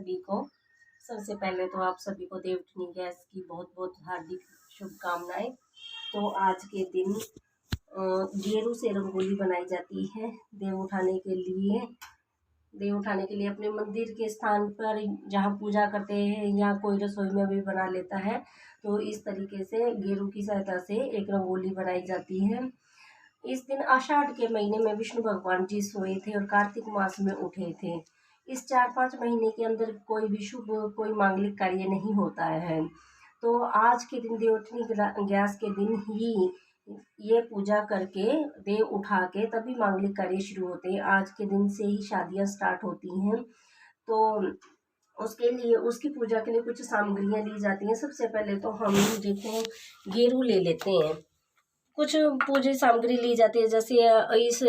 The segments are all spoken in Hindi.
सभी को। सबसे पहले तो आप सभी को देवउठनी गैस की बहुत बहुत हार्दिक शुभकामनाएं। तो आज के दिन गेरू से रंगोली बनाई जाती है देव उठाने के लिए। देव उठाने के लिए अपने मंदिर के स्थान पर जहाँ पूजा करते हैं या कोई रसोई में भी बना लेता है, तो इस तरीके से गेरू की सहायता से एक रंगोली बनाई जाती है। इस दिन आषाढ़ के महीने में विष्णु भगवान जी सोए थे और कार्तिक मास में उठे थे। इस 4-5 महीने के अंदर कोई भी शुभ कोई मांगलिक कार्य नहीं होता है। तो आज के दिन देवउठनी गैस के दिन ही ये पूजा करके देव उठा के तभी मांगलिक कार्य शुरू होते हैं। आज के दिन से ही शादियां स्टार्ट होती हैं। तो उसके लिए उसकी पूजा के लिए कुछ सामग्रियां ली जाती हैं। सबसे पहले तो हम देखो गेरू ले लेते हैं। कुछ पूजा सामग्री ली जाती है, जैसे इस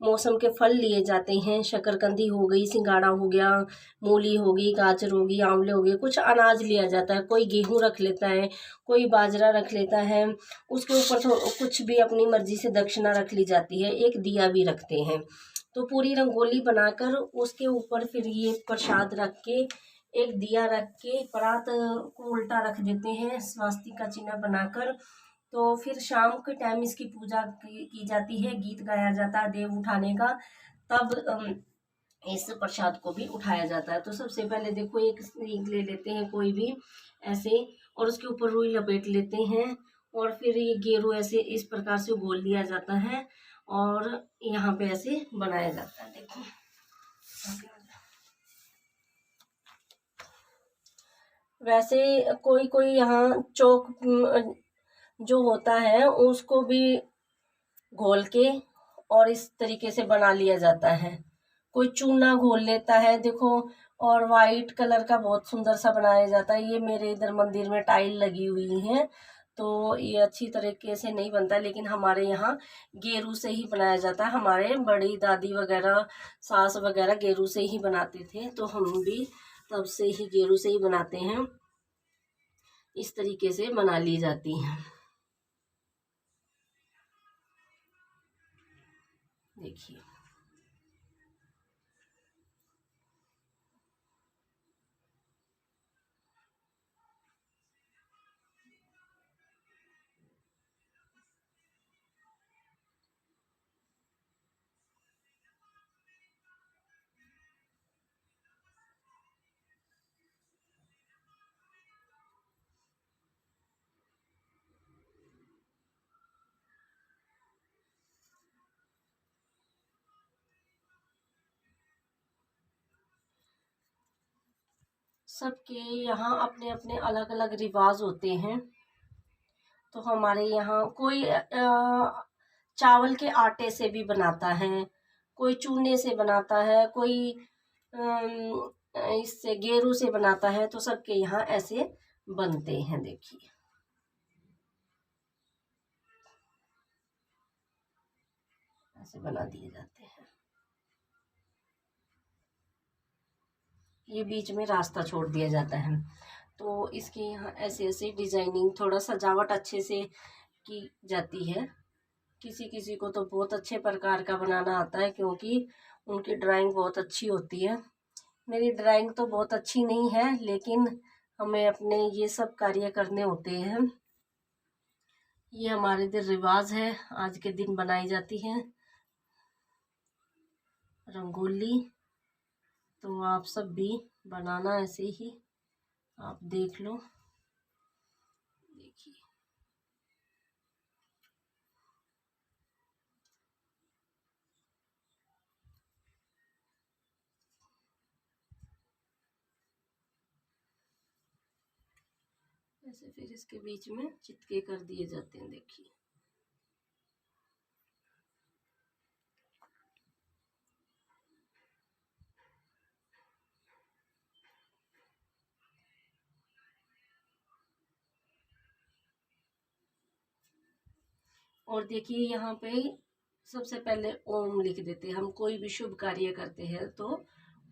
मौसम के फल लिए जाते हैं। शकरकंदी हो गई, सिंघाड़ा हो गया, मूली हो गई, गाजर होगी, आंवले हो गए। कुछ अनाज लिया जाता है, कोई गेहूं रख लेता है, कोई बाजरा रख लेता है। उसके ऊपर कुछ भी अपनी मर्जी से दक्षिणा रख ली जाती है। एक दिया भी रखते हैं। तो पूरी रंगोली बनाकर उसके ऊपर फिर ये प्रसाद रख के, एक दिया रख के परात को उल्टा रख देते हैं स्वास्तिक का चिन्ह बनाकर। तो फिर शाम के टाइम इसकी पूजा की जाती है, गीत गाया जाता है देव उठाने का। तब इस प्रसाद को भी उठाया जाता है। तो सबसे पहले देखो एक ईंट ले लेते हैं कोई भी ऐसे, और उसके ऊपर रुई लपेट लेते हैं, और फिर ये गेरू ऐसे इस प्रकार से गोल लिया जाता है और यहाँ पे ऐसे बनाया जाता है। देखो वैसे कोई कोई यहाँ चौक जो होता है उसको भी घोल के और इस तरीके से बना लिया जाता है। कोई चूना घोल लेता है देखो, और वाइट कलर का बहुत सुंदर सा बनाया जाता है। ये मेरे इधर मंदिर में टाइल लगी हुई है, तो ये अच्छी तरीके से नहीं बनता, लेकिन हमारे यहाँ गेरू से ही बनाया जाता है। हमारे बड़ी दादी वगैरह, सास वगैरह गेरू से ही बनाते थे, तो हम भी तब से ही गेरू से ही बनाते हैं। इस तरीके से बना ली जाती हैं। देखिए सबके यहाँ अपने अपने अलग अलग रिवाज होते हैं। तो हमारे यहाँ कोई चावल के आटे से भी बनाता है, कोई चूने से बनाता है, कोई इससे गेरू से बनाता है। तो सबके यहाँ ऐसे बनते हैं। देखिए ऐसे बना दिए जाते हैं। ये बीच में रास्ता छोड़ दिया जाता है। तो इसके यहाँ ऐसे ऐसे डिजाइनिंग, थोड़ा सजावट अच्छे से की जाती है। किसी किसी को तो बहुत अच्छे प्रकार का बनाना आता है, क्योंकि उनकी ड्राइंग बहुत अच्छी होती है। मेरी ड्राइंग तो बहुत अच्छी नहीं है, लेकिन हमें अपने ये सब कार्य करने होते हैं। ये हमारे इधर रिवाज है, आज के दिन बनाई जाती है रंगोली। तो आप सब भी बनाना ऐसे ही, आप देख लो। देखिए ऐसे फिर इसके बीच में चिपके कर दिए जाते हैं। देखिए और देखिए यहाँ पे सबसे पहले ओम लिख देते हैं। हम कोई भी शुभ कार्य करते हैं तो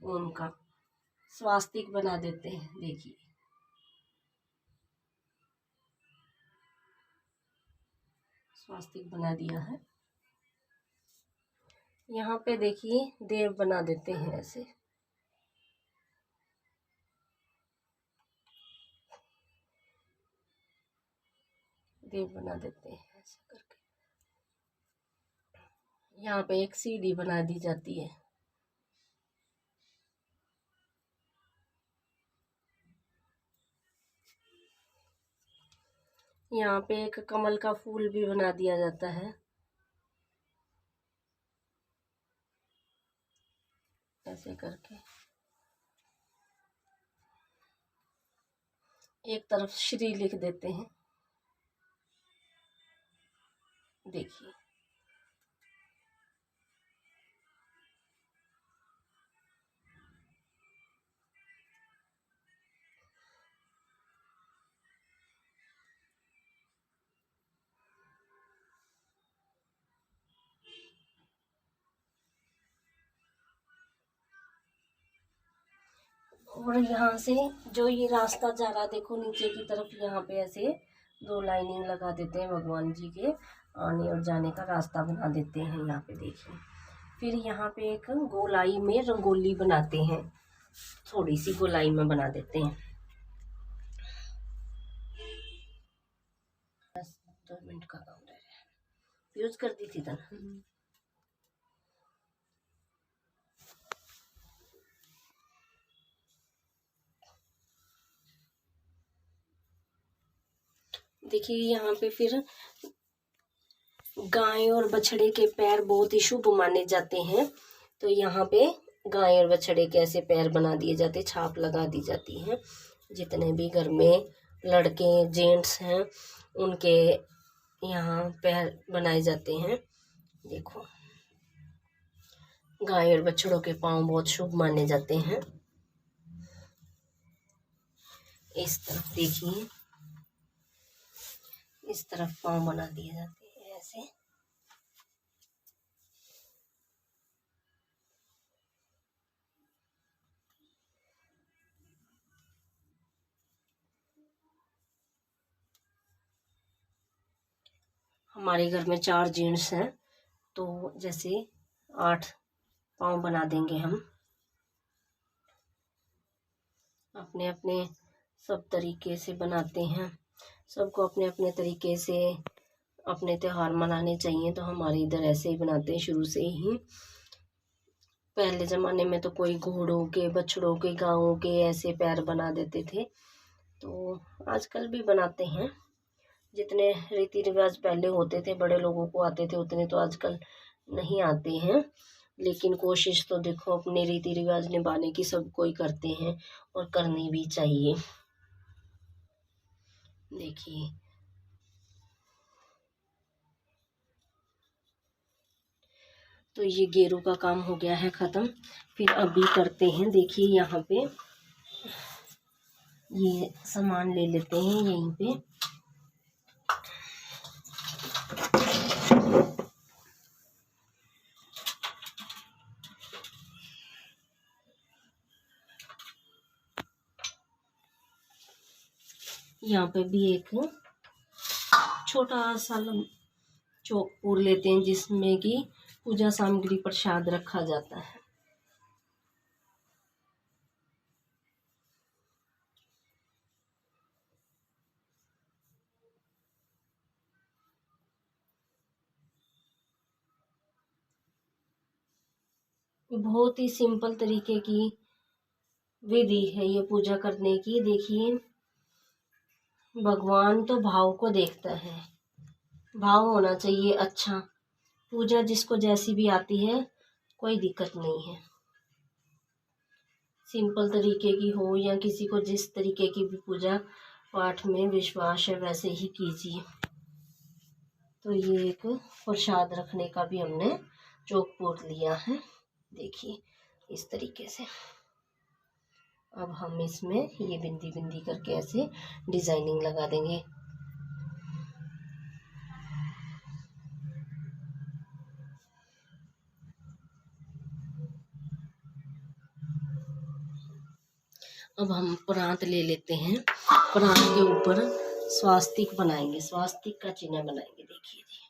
ओम का स्वास्तिक बना देते हैं। देखिए स्वास्तिक बना दिया है। यहाँ पे देखिए देव बना देते हैं ऐसे। देव बना देते हैं ऐसे करके। यहाँ पे एक सीढ़ी बना दी जाती है। यहाँ पे एक कमल का फूल भी बना दिया जाता है ऐसे करके। एक तरफ श्री लिख देते हैं, देखिए। और यहाँ से जो ये रास्ता जा रहा देखो नीचे की तरफ, यहाँ पे ऐसे 2 लाइनिंग लगा देते हैं भगवान जी के आने और जाने का रास्ता बना देते हैं यहाँ पे, देखिए। फिर यहाँ पे एक गोलाई में रंगोली बनाते हैं, थोड़ी सी गोलाई में बना देते हैं। 2 मिनट का काम रह रहा है, यूज कर दी थी था। देखिए यहाँ पे फिर गाय और बछड़े के पैर बहुत ही शुभ माने जाते हैं, तो यहाँ पे गाय और बछड़े के ऐसे पैर बना दिए जाते, छाप लगा दी जाती है। जितने भी घर में लड़के जेंट्स हैं उनके यहाँ पैर बनाए जाते हैं। देखो, गाय और बछड़ों के पांव बहुत शुभ माने जाते हैं। इस तरफ देखिए, इस तरफ पांव बना दिए जाते हैं ऐसे। हमारे घर में 4 जेंट्स हैं, तो जैसे 8 पांव बना देंगे हम। अपने अपने सब तरीके से बनाते हैं, सबको अपने अपने तरीके से अपने त्योहार मनाने चाहिए, तो हमारे इधर ऐसे ही बनाते हैं शुरू से ही। पहले ज़माने में तो कोई घोड़ों के, बछड़ों के, गायों के ऐसे पैर बना देते थे, तो आजकल भी बनाते हैं। जितने रीति रिवाज पहले होते थे, बड़े लोगों को आते थे, उतने तो आजकल नहीं आते हैं। लेकिन कोशिश तो देखो अपने रीति रिवाज निभाने की सब कोई करते हैं, और करनी भी चाहिए। देखिए, तो ये गेरू का काम हो गया है ख़त्म। फिर अभी करते हैं, देखिए यहाँ पे ये सामान ले लेते हैं यहीं पे। यहाँ पे भी एक छोटा सा चौकपूर लेते हैं जिसमें कि पूजा सामग्री प्रसाद रखा जाता है। बहुत ही सिंपल तरीके की विधि है ये पूजा करने की। देखिए, भगवान तो भाव को देखता है, भाव होना चाहिए अच्छा। पूजा जिसको जैसी भी आती है कोई दिक्कत नहीं है, सिंपल तरीके की हो या किसी को जिस तरीके की भी पूजा पाठ में विश्वास है वैसे ही कीजिए। तो ये एक प्रसाद रखने का भी हमने चौकपूर लिया है, देखिए इस तरीके से। अब हम इसमें ये बिंदी बिंदी करके ऐसे डिजाइनिंग लगा देंगे। अब हम प्रांत ले लेते हैं, प्रांत के ऊपर स्वास्तिक बनाएंगे, स्वास्तिक का चिन्ह बनाएंगे। देखिए जी,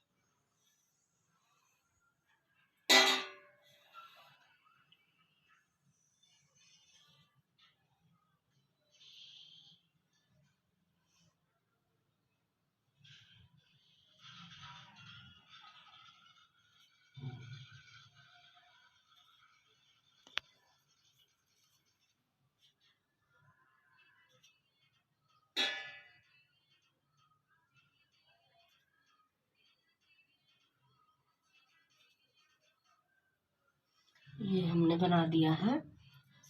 ये हमने बना दिया है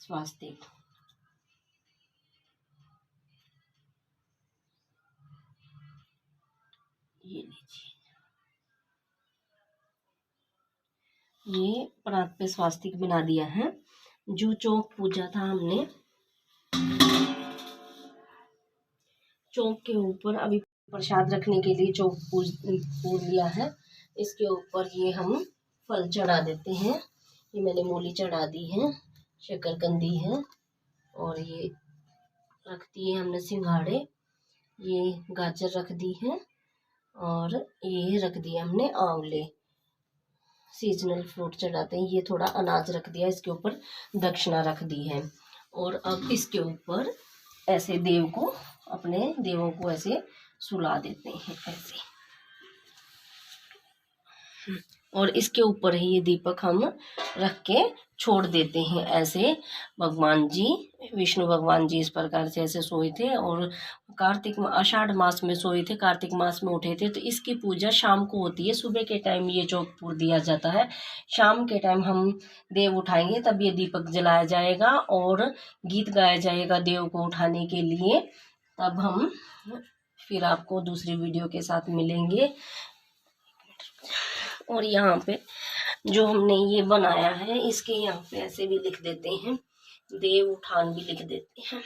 स्वास्तिक। ये लीजिए, ये परात पे स्वास्तिक बना दिया है। जो चौक पूजा था हमने, चौक के ऊपर अभी प्रसाद रखने के लिए चौक पूज लिया है। इसके ऊपर ये हम फल चढ़ा देते हैं। ये मैंने मूली चढ़ा दी है, शकरकंदी है, और ये रख दिए हमने सिंघाड़े, ये गाजर रख दी है, और ये रख दिया हमने आंवले। सीजनल फ्रूट चढ़ाते हैं। ये थोड़ा अनाज रख दिया, इसके ऊपर दक्षिणा रख दी है। और अब इसके ऊपर ऐसे देव को, अपने देवों को ऐसे सुला देते हैं ऐसे, और इसके ऊपर ही ये दीपक हम रख के छोड़ देते हैं ऐसे। भगवान जी, विष्णु भगवान जी इस प्रकार से ऐसे सोए थे, और कार्तिक आषाढ़ मास में सोए थे, कार्तिक मास में उठे थे। तो इसकी पूजा शाम को होती है। सुबह के टाइम ये चौक पूर दिया जाता है, शाम के टाइम हम देव उठाएंगे तब ये दीपक जलाया जाएगा और गीत गाया जाएगा देव को उठाने के लिए। तब हम फिर आपको दूसरी वीडियो के साथ मिलेंगे। और यहाँ पे जो हमने ये बनाया है, इसके यहाँ पे ऐसे भी लिख देते हैं, देव उठान भी लिख देते हैं।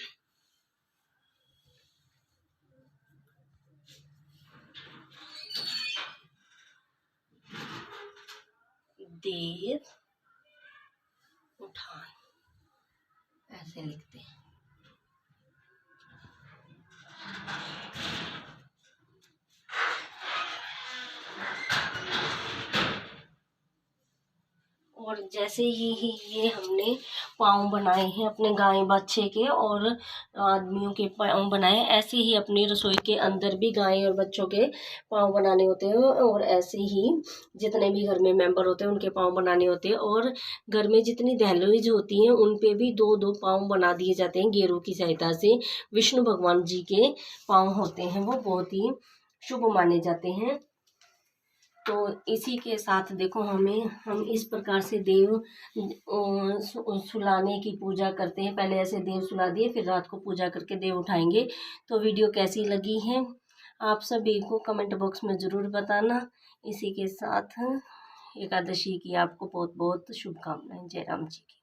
देव उठान ऐसे लिखते हैं। और जैसे ही ये हमने पाँव बनाए हैं अपने गाय बच्चे के और आदमियों के पाँव बनाए, ऐसे ही अपनी रसोई के अंदर भी गाय और बच्चों के पाँव बनाने होते हैं। और ऐसे ही जितने भी घर में मेंबर होते हैं उनके पाँव बनाने होते हैं। और घर में जितनी दहलीज होती हैं उन पे भी 2-2 पाँव बना दिए जाते हैं गेरू की सहायता से। विष्णु भगवान जी के पाँव होते हैं, वो बहुत ही शुभ माने जाते हैं। तो इसी के साथ देखो हम इस प्रकार से देव सुलाने की पूजा करते हैं। पहले ऐसे देव सुला दिए, फिर रात को पूजा करके देव उठाएंगे। तो वीडियो कैसी लगी है आप सभी को कमेंट बॉक्स में ज़रूर बताना। इसी के साथ एकादशी की आपको बहुत बहुत शुभकामनाएं। जय राम जी की।